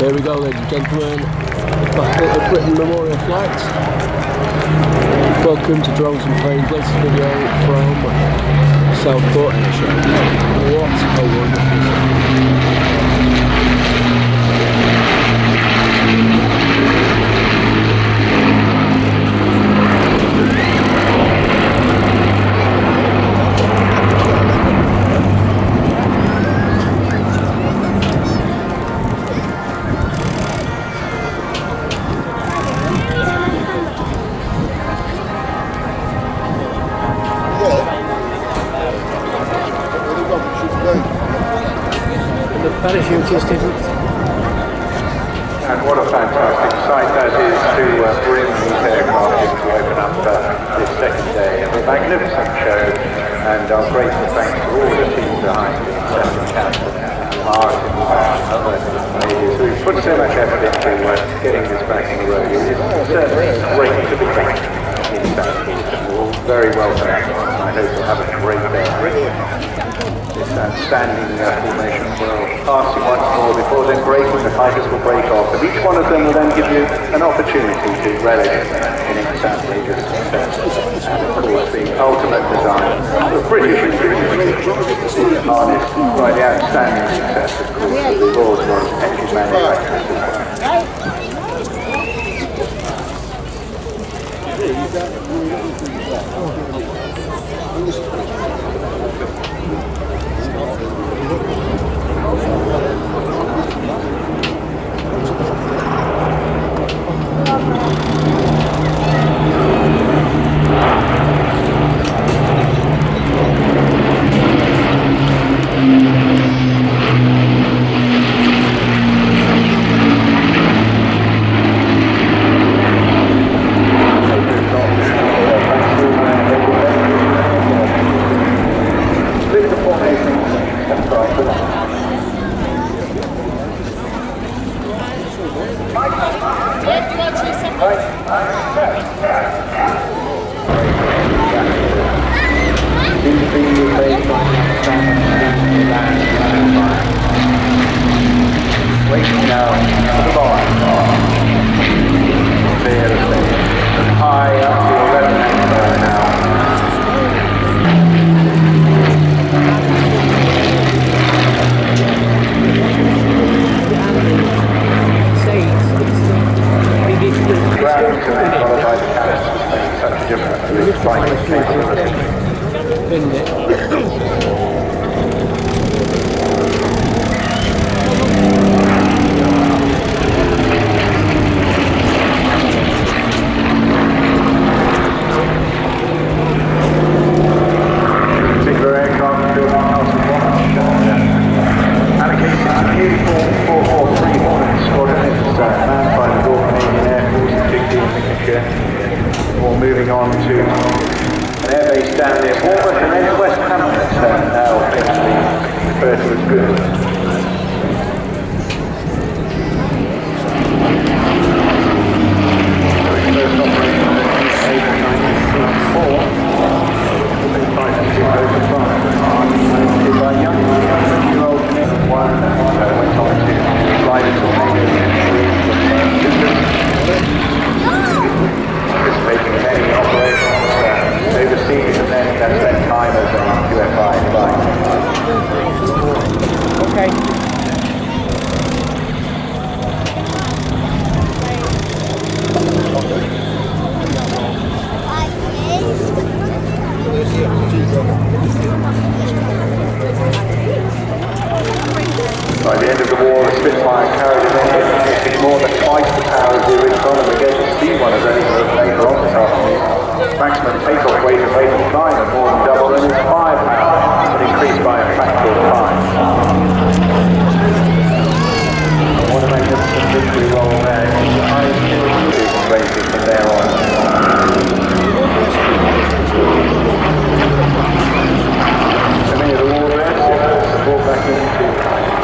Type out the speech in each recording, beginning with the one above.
Here we go, ladies and gentlemen, Battle of Britain Memorial Flight. Welcome to Drones and Planes, latest video from Southport Airshow. What a wonderful parachutist isn't. And what a fantastic sight that is to bring these aircraft in to open up this second day of a magnificent show. And our grateful thanks to all the team behind the Captain Mark and other ladies who put so much effort into getting this back on the road. It's certainly great to be back in Southport. We're all very welcome. I hope we'll have a great day. This outstanding formation will pass you once more before then breaking. The fighters will break off, and each one of them will then give you an opportunity to relish in its outrageous success. And of course, the ultimate design of the British is harnessed by the outstanding success, of course, of the world's most engine manufacturers. Moving on to an airbase down near Bournemouth and then West Hampton, now famously referred to as Good. First operation in 1964, by young 20-year-old Nick one went on to fly the tornado participating in any operations overseas and then spend time as a QFI flight. Okay. By the end of the war, the Spitfire carried an engine producing more than twice the power of the original, and we're going to see one of those later on this afternoon. Maximum takeoff weight and rate of climb are more than double, and its firepower has increased by a factor of 5. What a magnificent victory roll there. The highest cruising rated from there on. So many of the war airships are brought back into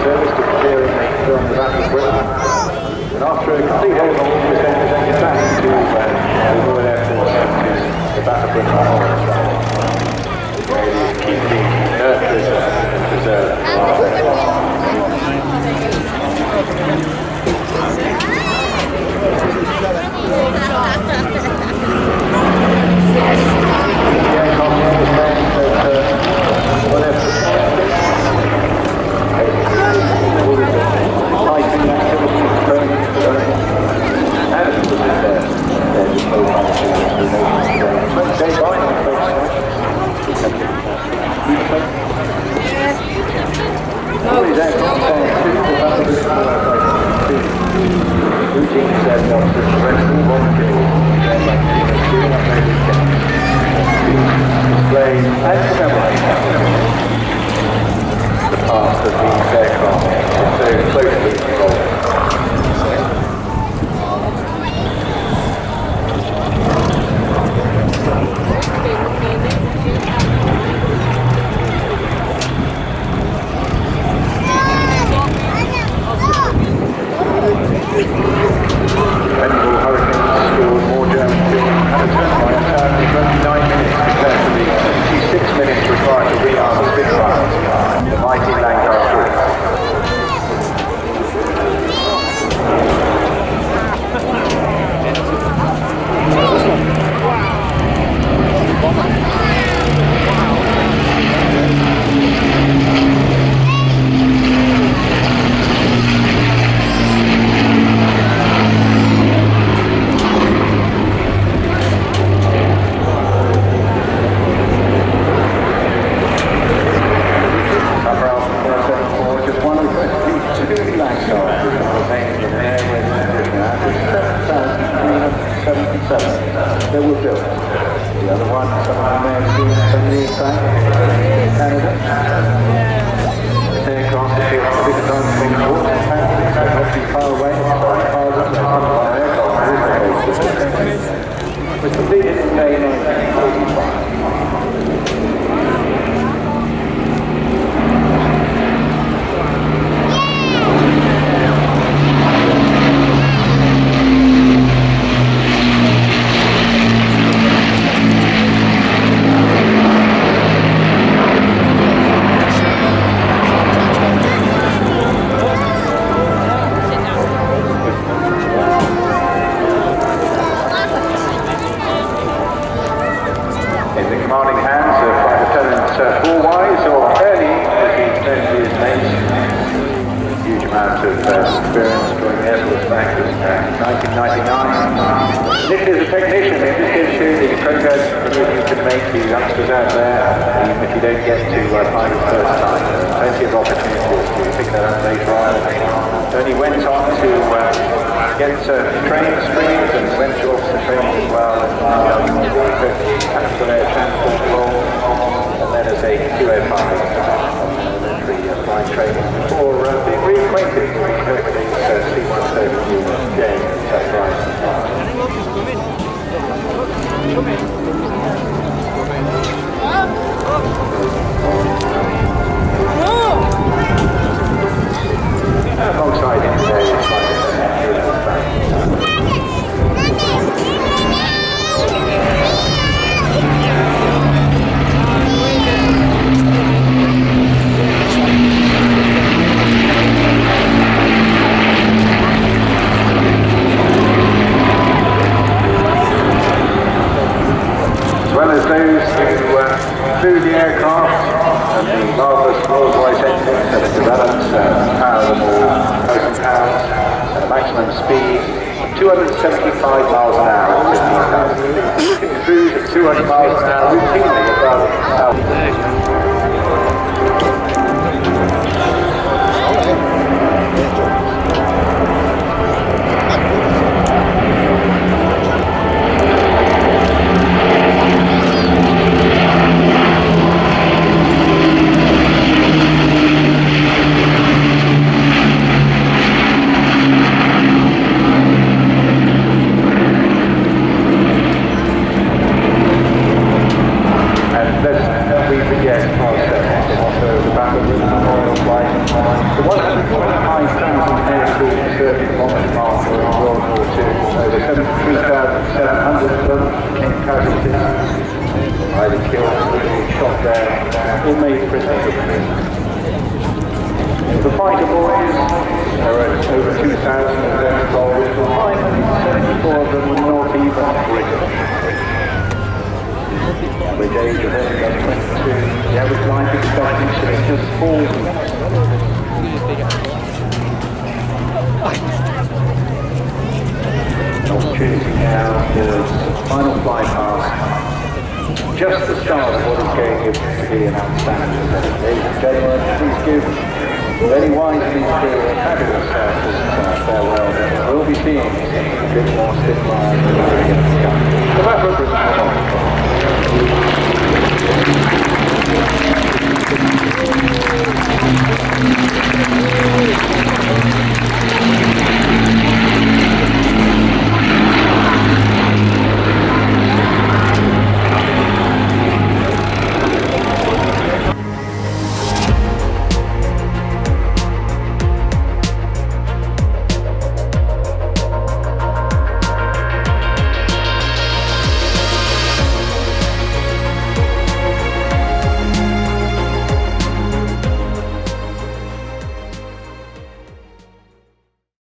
service to prepare during the Battle of Britain. And after a complete overhaul, it was then presented back to the Royal Air Force to the Battle of Britain Memorial. Where it is keeping nurtured and preserved. routine set up to rest all volunteers and doing up their weekends. Display and commemorate the past of these aircraft so closely involved. Dependable hurricanes spilled more German fuel and a turnaround time of 29 minutes compared to the 56 minutes required to rearm the Spitfire, the mighty Lancaster. They were built. The other one, some of them may have seen somebody back in Canada. This aircraft is built to be designed to make water tanks, so not too far away, it was completed in May 1945. Experience during airforce back in 1999. Initially as a technician, it just gives you the progress that you can make, you youngsters out there, even if you don't get to pilot the first time. Plenty of opportunities to pick that up later on. Then he went on to get training streams and went to officer training as well. Tactical air transport role, and then as a QA pilot. Flying training before being reacquainted with the C-130 James Spitfire. Alongside him today is as well as those who flew the aircraft and the marvellous Rolls-Royce engines that have developed power them all 1,000 pounds at a maximum speed of 275 miles an hour at 15,000. You can cruise at 200 miles an hour routinely above 1,000. Either killed, shot there, or made prisoners. The fighter boys, there are over 2,000 of them involved, 574 of them were not even British. The average age of them is 22, the average life expectancy is just 40. An opportunity now for final fly past. Just the start of what is going to be an outstanding event. Ladies and gentlemen, please give Very wisely to a fabulous farewell. We'll be seeing a bit more Spitfire in the years to come. So that represents